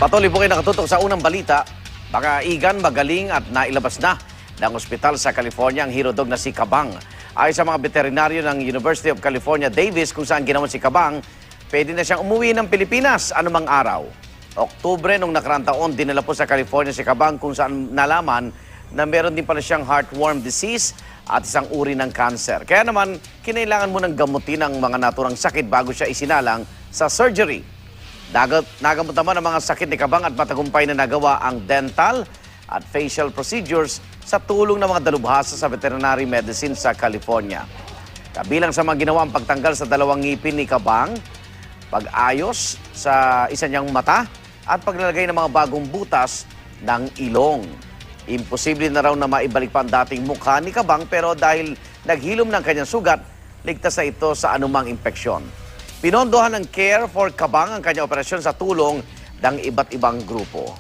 Patuloy po kayo nakatutok sa unang balita. Baka Igan magaling at nailabas na ng ospital sa California ang hero dog na si Kabang. Ayon sa mga veterinaryo ng University of California, Davis, kung saan ginawa si Kabang, pwede na siyang umuwi ng Pilipinas anumang araw. Oktubre nung nakaraang taon, dinala po sa California si Kabang kung saan nalaman na meron din pala siyang heartworm disease at isang uri ng cancer. Kaya naman, kinailangan mo ng gamutin ang mga naturang sakit bago siya isinalang sa surgery. Nagamot naman ang mga sakit ni Kabang at matagumpay na nagawa ang dental at facial procedures sa tulong ng mga dalubhasa sa veterinary medicine sa California. Kabilang sa mga ginawa ang pagtanggal sa 2 ngipin ni Kabang, pag-ayos sa isa niyang mata at paglalagay ng mga bagong butas ng ilong. Imposible na raw na maibalik pa ang dating mukha ni Kabang pero dahil naghilom ng kanyang sugat, ligtas na ito sa anumang impeksyon. Pinondohan ng Care for Kabang ang kanyang operasyon sa tulong ng iba't ibang grupo.